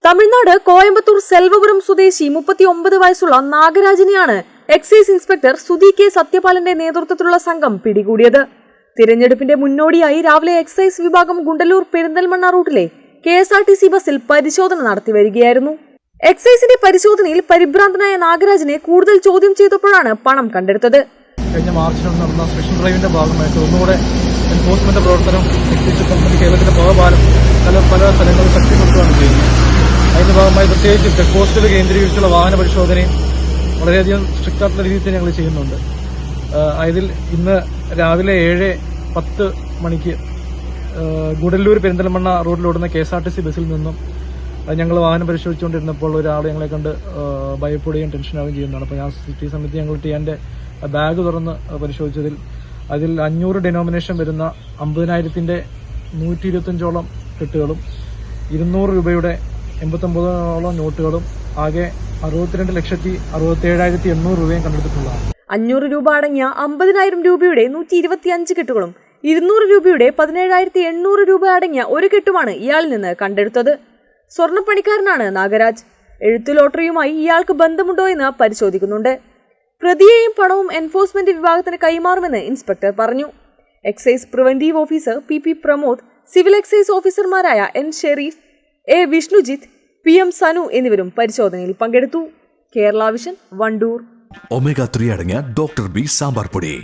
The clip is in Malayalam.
തമിഴ്നാട് കോയമ്പത്തൂർ സെൽവപുരം സ്വദേശി 39 വയസ്സുള്ള നാഗരാജിനെയാണ് എക്സൈസ് ഇൻസ്പെക്ടർ സുധി കെ സത്യപാലന്റെ നേതൃത്വത്തിലുള്ള സംഘം പിടികൂടിയത്. തിരഞ്ഞെടുപ്പിന്റെ മുന്നോടിയായി രാവിലെ എക്സൈസ് വിഭാഗം ഗുണ്ടലൂർ പെരിന്തൽമണ്ണ റൂട്ടിലെ KSRTC ബസ്സിൽ പരിശോധന നടത്തി വരികയായിരുന്നു. എക്സൈസിന്റെ പരിശോധനയിൽ പരിഭ്രാന്തനായ നാഗരാജിനെ കൂടുതൽ ചോദ്യം ചെയ്തപ്പോഴാണ് പണം കണ്ടെടുത്തത്. കഴിഞ്ഞ മാർച്ചിൽ നടന്ന സ്പെഷ്യൽ ഡ്രൈവിന്റെ ഭാഗമായിട്ട് ഒന്നുകൂടെ എൻഫോഴ്സ്മെന്റ് പ്രവർത്തനം കേരളത്തിന്റെ പല സ്ഥലങ്ങളിൽ ശക്തിപ്പെടുത്തുകയാണ് ചെയ്യുന്നത്. അതിന്റെ ഭാഗമായി പ്രത്യേകിച്ച് ചെക്ക് പോസ്റ്റുകൾ കേന്ദ്രീകരിച്ചുള്ള വാഹന പരിശോധനയും വളരെയധികം സ്ട്രിക്റ്റ് ആയിട്ടുള്ള രീതിയിൽ ഞങ്ങൾ ചെയ്യുന്നുണ്ട്. അതിൽ ഇന്ന് രാവിലെ 7:10 മണിക്ക് ഗുഡല്ലൂർ പെരിന്തൽമണ്ണ റോഡിലോടുന്ന KSRTC ബസ്സിൽ നിന്നും ഞങ്ങൾ വാഹനം പരിശോധിച്ചുകൊണ്ടിരുന്നപ്പോൾ ഒരാൾ ഞങ്ങളെ കണ്ട് ഭയപ്പെടുകയും ടെൻഷനാവുകയും ചെയ്യുന്നതാണ്. അപ്പോൾ ഞാൻ സിറ്റി സമിതി ഞങ്ങൾ ടിയാന്റെ ബാഗ് തുറന്ന് പരിശോധിച്ചതിൽ അതിൽ 500 ഡിനോമിനേഷൻ വരുന്ന 50,000-ന്റെ 125ഓളം കെട്ടുകളും 200 രൂപയുടെ 89ഓളം നോട്ടുകളും ആകെ 62,67,800 രൂപയും കണ്ടെടുത്തിട്ടുള്ളതാണ്. 500 രൂപ അടങ്ങിയ 50,000 രൂപയുടെ 125 കെട്ടുകളും 200 രൂപയുടെ 17,800 രൂപ അടങ്ങിയ ഒരു കെട്ടുമാണ് ഇയാളിൽ നിന്ന് കണ്ടെടുത്തത്. സ്വർണ്ണപ്പണിക്കാരനാണ് നാഗരാജ്. എഴുത്തു ലോട്ടറിയുമായി ഇയാൾക്ക് ബന്ധമുണ്ടോ എന്ന് പരിശോധിക്കുന്നുണ്ട്. പ്രതിയെയും പണവും എൻഫോഴ്സ്മെന്റ് വിഭാഗത്തിന് കൈമാറുമെന്ന് ഇൻസ്പെക്ടർ പറഞ്ഞു. Excise preventive officer PP Pramod, civil excise ഓഫീസർമാരായ N Shareef, A Vishnujith, PM Sanu എന്നിവരും പരിശോധനയിൽ പങ്കെടുത്തു. കേരള വിഷൻ, വണ്ടൂർ. Omega 3 അടങ്ങിയ Dr. B സാമ്പാർ പൊടി.